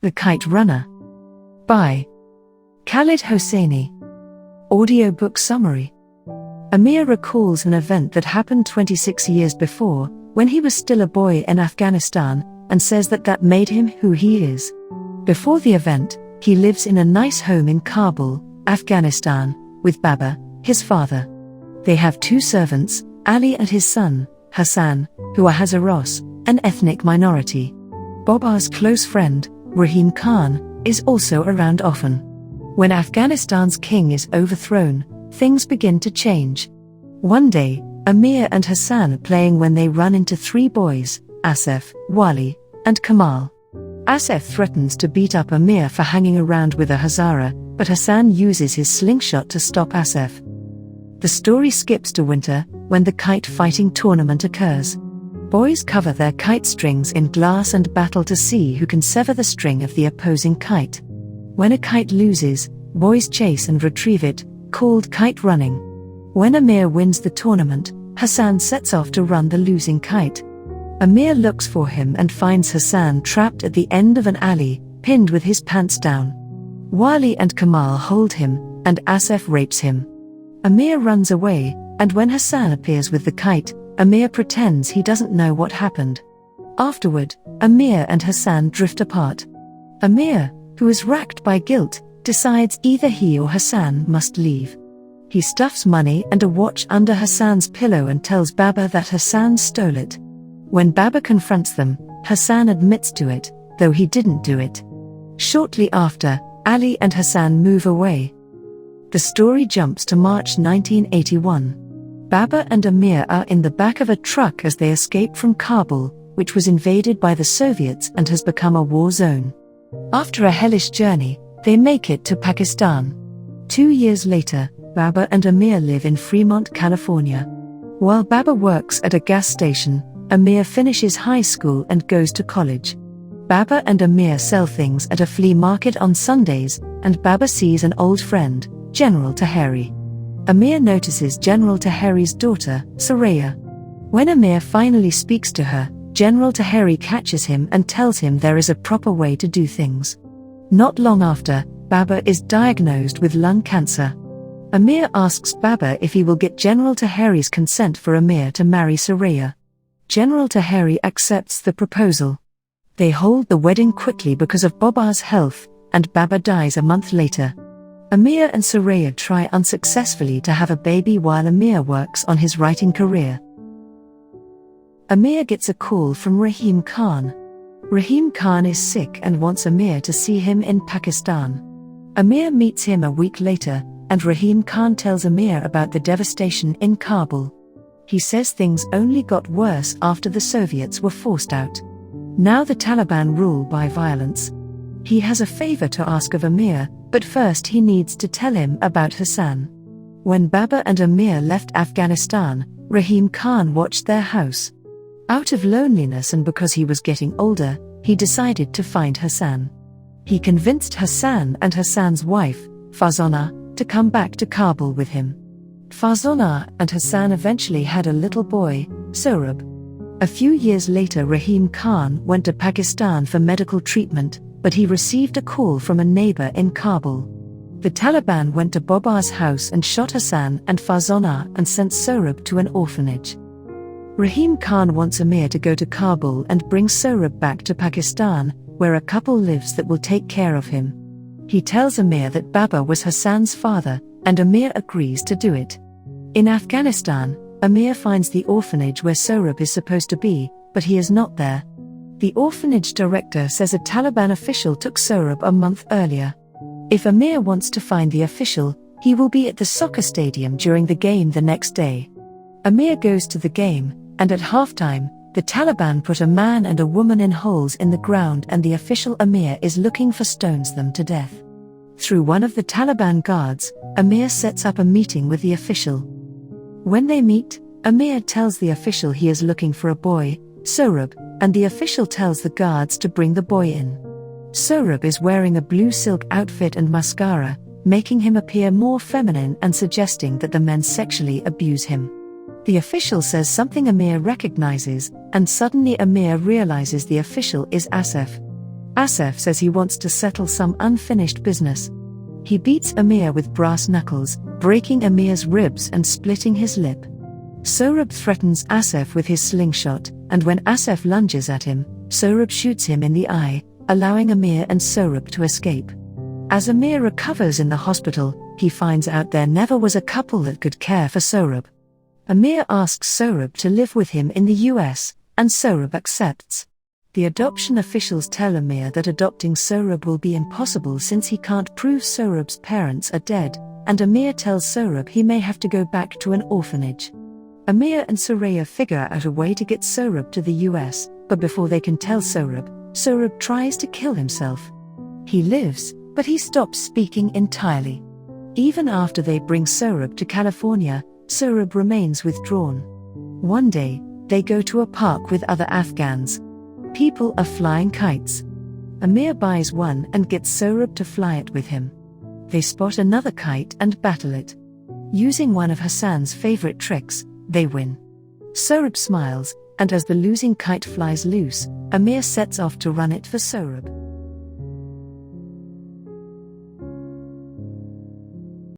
The Kite Runner. By Khaled Hosseini. Audiobook summary. Amir recalls an event that happened 26 years before, when he was still a boy in Afghanistan, and says that made him who he is. Before the event, he lives in a nice home in Kabul, Afghanistan, with Baba, his father. They have two servants, Ali and his son, Hassan, who are Hazaras, an ethnic minority. Baba's close friend, Rahim Khan, is also around often. When Afghanistan's king is overthrown, things begin to change. One day, Amir and Hassan are playing when they run into three boys, Asif, Wali, and Kamal. Asif threatens to beat up Amir for hanging around with a Hazara, but Hassan uses his slingshot to stop Asif. The story skips to winter, when the kite fighting tournament occurs. Boys cover their kite strings in glass and battle to see who can sever the string of the opposing kite. When a kite loses, boys chase and retrieve it, called kite running. When Amir wins the tournament, Hassan sets off to run the losing kite. Amir looks for him and finds Hassan trapped at the end of an alley, pinned with his pants down. Wali and Kamal hold him, and Asif rapes him. Amir runs away, and when Hassan appears with the kite, Amir pretends he doesn't know what happened. Afterward, Amir and Hassan drift apart. Amir, who is racked by guilt, decides either he or Hassan must leave. He stuffs money and a watch under Hassan's pillow and tells Baba that Hassan stole it. When Baba confronts them, Hassan admits to it, though he didn't do it. Shortly after, Ali and Hassan move away. The story jumps to March 1981. Baba and Amir are in the back of a truck as they escape from Kabul, which was invaded by the Soviets and has become a war zone. After a hellish journey, they make it to Pakistan. 2 years later, Baba and Amir live in Fremont, California. While Baba works at a gas station, Amir finishes high school and goes to college. Baba and Amir sell things at a flea market on Sundays, and Baba sees an old friend, General Taheri. Amir notices General Taheri's daughter, Soraya. When Amir finally speaks to her, General Taheri catches him and tells him there is a proper way to do things. Not long after, Baba is diagnosed with lung cancer. Amir asks Baba if he will get General Taheri's consent for Amir to marry Soraya. General Taheri accepts the proposal. They hold the wedding quickly because of Baba's health, and Baba dies a month later. Amir and Soraya try unsuccessfully to have a baby while Amir works on his writing career. Amir gets a call from Rahim Khan. Rahim Khan is sick and wants Amir to see him in Pakistan. Amir meets him a week later, and Rahim Khan tells Amir about the devastation in Kabul. He says things only got worse after the Soviets were forced out. Now the Taliban rule by violence. He has a favor to ask of Amir, but first he needs to tell him about Hassan. When Baba and Amir left Afghanistan, Rahim Khan watched their house. Out of loneliness and because he was getting older, he decided to find Hassan. He convinced Hassan and Hassan's wife, Farzana, to come back to Kabul with him. Farzana and Hassan eventually had a little boy, Sohrab. A few years later, Rahim Khan went to Pakistan for medical treatment, but he received a call from a neighbor in Kabul. The Taliban went to Baba's house and shot Hassan and Farzana and sent Sohrab to an orphanage. Rahim Khan wants Amir to go to Kabul and bring Sohrab back to Pakistan, where a couple lives that will take care of him. He tells Amir that Baba was Hassan's father, and Amir agrees to do it. In Afghanistan, Amir finds the orphanage where Sohrab is supposed to be, but he is not there. The orphanage director says a Taliban official took Sohrab a month earlier. If Amir wants to find the official, he will be at the soccer stadium during the game the next day. Amir goes to the game, and at halftime, the Taliban put a man and a woman in holes in the ground, and the official Amir is looking for stones them to death. Through one of the Taliban guards, Amir sets up a meeting with the official. When they meet, Amir tells the official he is looking for a boy, Sohrab, and the official tells the guards to bring the boy in. Sohrab is wearing a blue silk outfit and mascara, making him appear more feminine and suggesting that the men sexually abuse him. The official says something Amir recognizes, and suddenly Amir realizes the official is Asif. Asif says he wants to settle some unfinished business. He beats Amir with brass knuckles, breaking Amir's ribs and splitting his lip. Sohrab threatens Asif with his slingshot, and when Asif lunges at him, Sohrab shoots him in the eye, allowing Amir and Sohrab to escape. As Amir recovers in the hospital, he finds out there never was a couple that could care for Sohrab. Amir asks Sohrab to live with him in the US, and Sohrab accepts. The adoption officials tell Amir that adopting Sohrab will be impossible since he can't prove Sohrab's parents are dead, and Amir tells Sohrab he may have to go back to an orphanage. Amir and Soraya figure out a way to get Sohrab to the US, but before they can tell Sohrab, Sohrab tries to kill himself. He lives, but he stops speaking entirely. Even after they bring Sohrab to California, Sohrab remains withdrawn. One day, they go to a park with other Afghans. People are flying kites. Amir buys one and gets Sohrab to fly it with him. They spot another kite and battle it. Using one of Hassan's favorite tricks, they win. Sohrab smiles, and as the losing kite flies loose, Amir sets off to run it for Sohrab.